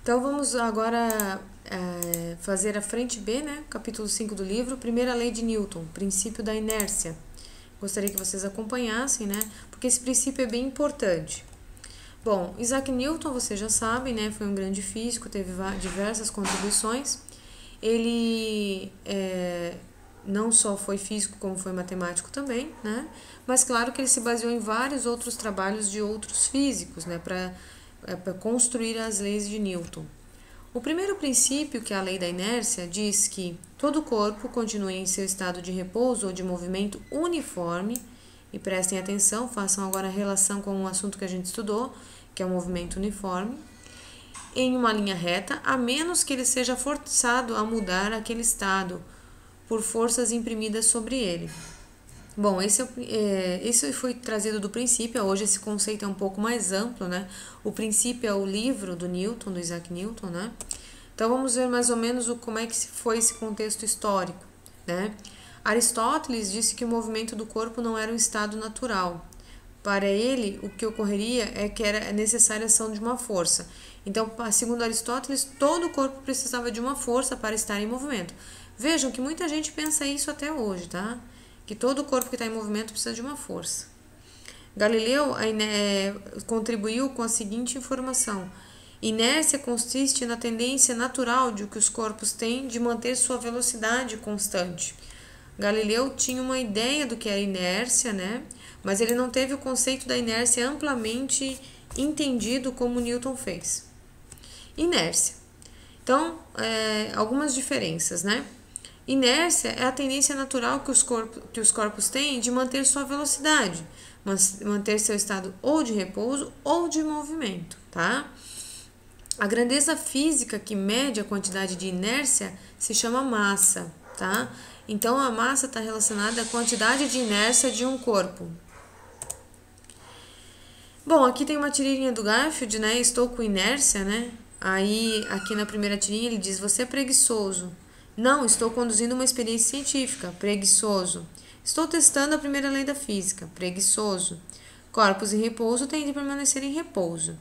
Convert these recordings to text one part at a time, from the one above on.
Então vamos agora fazer a frente B, né? Capítulo 5 do livro, primeira lei de Newton, princípio da inércia. Gostaria que vocês acompanhassem, né? Porque esse princípio é bem importante. Bom, Isaac Newton, vocês já sabem, né? Foi um grande físico, teve diversas contribuições. Ele não só foi físico, como foi matemático também, né? Mas claro que ele se baseou em vários outros trabalhos de outros físicos, né? Para construir as leis de Newton. O primeiro princípio, que é a lei da inércia, diz que todo corpo continua em seu estado de repouso ou de movimento uniforme, e prestem atenção, façam agora a relação com o assunto que a gente estudou, que é o movimento uniforme, em uma linha reta, a menos que ele seja forçado a mudar aquele estado por forças imprimidas sobre ele. Bom, esse foi trazido do princípio, hoje esse conceito é um pouco mais amplo, né? O princípio é o livro do Newton, do Isaac Newton, né? Então vamos ver mais ou menos como é que foi esse contexto histórico, né? Aristóteles disse que o movimento do corpo não era um estado natural. Para ele, o que ocorreria é que era necessária a ação de uma força. Então, segundo Aristóteles, todo o corpo precisava de uma força para estar em movimento. Vejam que muita gente pensa isso até hoje, tá? Que todo o corpo que está em movimento precisa de uma força. Galileu contribuiu com a seguinte informação: inércia consiste na tendência natural de que os corpos têm de manter sua velocidade constante. Galileu tinha uma ideia do que era inércia, né? Mas ele não teve o conceito da inércia amplamente entendido como Newton fez. Inércia. Então, algumas diferenças, né? Inércia é a tendência natural que os corpos têm de manter sua velocidade, manter seu estado ou de repouso ou de movimento, tá? A grandeza física que mede a quantidade de inércia se chama massa, tá? Então, a massa está relacionada à quantidade de inércia de um corpo. Bom, aqui tem uma tirinha do Garfield, né? Estou com inércia, né? Aí, aqui na primeira tirinha, ele diz: você é preguiçoso. Não, estou conduzindo uma experiência científica. Preguiçoso. Estou testando a primeira lei da física. Preguiçoso. Corpos em repouso tendem a permanecer em repouso.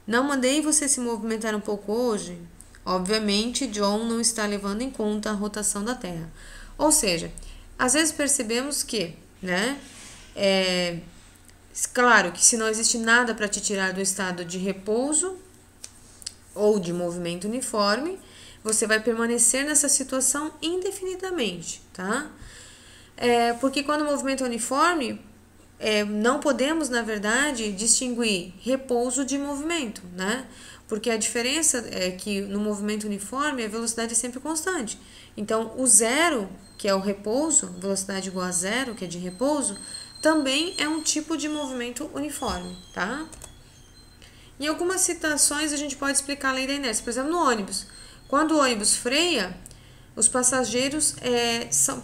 Não mandei você se movimentar um pouco hoje? Obviamente, John não está levando em conta a rotação da Terra. Ou seja, às vezes percebemos que, né? Claro que se não existe nada para te tirar do estado de repouso ou de movimento uniforme, você vai permanecer nessa situação indefinidamente, tá? Porque quando o movimento é uniforme, não podemos, na verdade, distinguir repouso de movimento, né? Porque a diferença é que no movimento uniforme a velocidade é sempre constante. Então, o zero, que é o repouso, velocidade igual a zero, que é de repouso, também é um tipo de movimento uniforme, tá? Em algumas situações a gente pode explicar a lei da inércia. Por exemplo, no ônibus. Quando o ônibus freia, os passageiros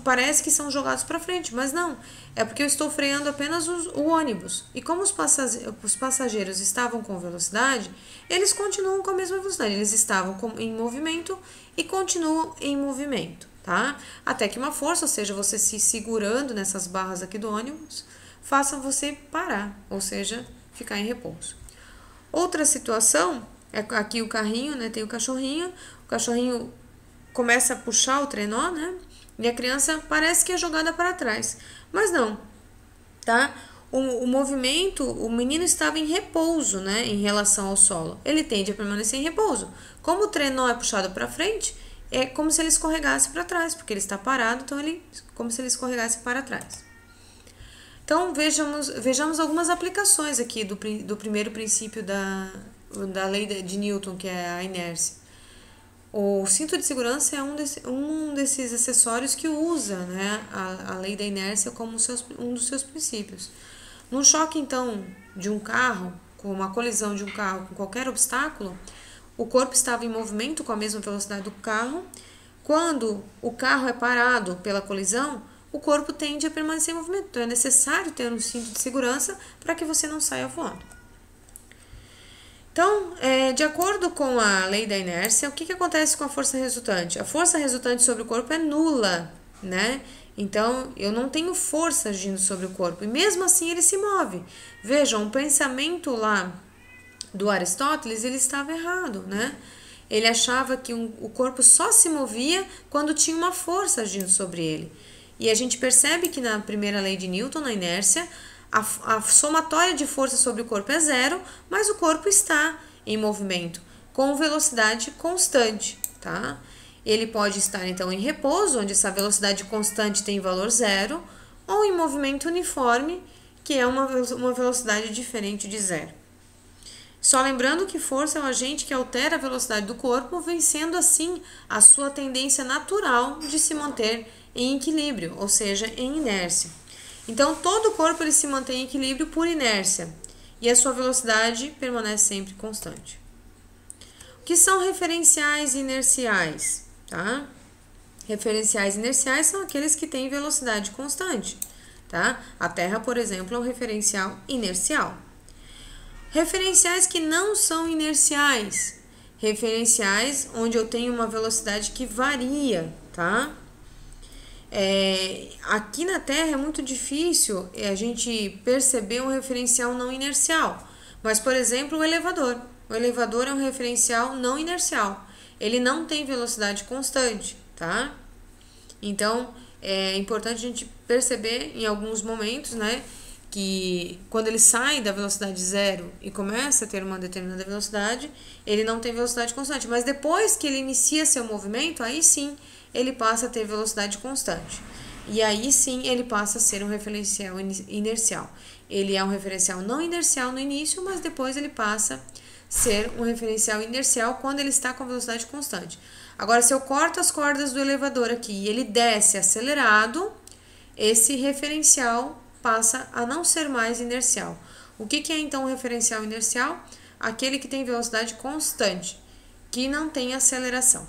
parece que são jogados para frente, mas não. É porque eu estou freando apenas o ônibus. E como os passageiros estavam com velocidade, eles continuam com a mesma velocidade. Eles estavam em movimento e continuam em movimento, tá? Até que uma força, ou seja, você se segurando nessas barras aqui do ônibus, faça você parar, ou seja, ficar em repouso. Outra situação é aqui o carrinho, né? Tem o cachorrinho começa a puxar o trenó, né? E a criança parece que é jogada para trás, mas não, tá? O movimento, o menino estava em repouso, né? Em relação ao solo, ele tende a permanecer em repouso. Como o trenó é puxado para frente, é como se ele escorregasse para trás, porque ele está parado, então como se ele escorregasse para trás. Então vejamos algumas aplicações aqui do primeiro princípio da lei de Newton, que é a inércia. O cinto de segurança é um desses acessórios que usa, né, a lei da inércia como um dos seus princípios. Num choque, então, de um carro, com uma colisão de um carro com qualquer obstáculo, o corpo estava em movimento com a mesma velocidade do carro. Quando o carro é parado pela colisão, o corpo tende a permanecer em movimento. Então, é necessário ter um cinto de segurança para que você não saia voando. Então, de acordo com a lei da inércia, o que acontece com a força resultante? A força resultante sobre o corpo é nula, né? Então, eu não tenho força agindo sobre o corpo. E mesmo assim, ele se move. Vejam, um pensamento lá do Aristóteles, ele estava errado, né? Ele achava que o corpo só se movia quando tinha uma força agindo sobre ele. E a gente percebe que na primeira lei de Newton, na inércia, a somatória de força sobre o corpo é zero, mas o corpo está em movimento com velocidade constante, tá? Ele pode estar então em repouso, onde essa velocidade constante tem valor zero, ou em movimento uniforme, que é uma velocidade diferente de zero. Só lembrando que força é um agente que altera a velocidade do corpo, vencendo assim a sua tendência natural de se manter em equilíbrio, ou seja, em inércia. Então, todo o corpo ele se mantém em equilíbrio por inércia e a sua velocidade permanece sempre constante. O que são referenciais inerciais? Tá? Referenciais inerciais são aqueles que têm velocidade constante. Tá? A Terra, por exemplo, é um referencial inercial. Referenciais que não são inerciais. Referenciais onde eu tenho uma velocidade que varia, tá? Aqui na Terra é muito difícil a gente perceber um referencial não inercial. Mas, por exemplo, o elevador. O elevador é um referencial não inercial. Ele não tem velocidade constante, tá? Então, é importante a gente perceber em alguns momentos, né, que quando ele sai da velocidade zero e começa a ter uma determinada velocidade, ele não tem velocidade constante. Mas depois que ele inicia seu movimento, aí sim ele passa a ter velocidade constante. E aí sim ele passa a ser um referencial inercial. Ele é um referencial não inercial no início, mas depois ele passa a ser um referencial inercial quando ele está com velocidade constante. Agora, se eu corto as cordas do elevador aqui e ele desce acelerado, esse referencial passa a não ser mais inercial. O que é então um referencial inercial? Aquele que tem velocidade constante, que não tem aceleração.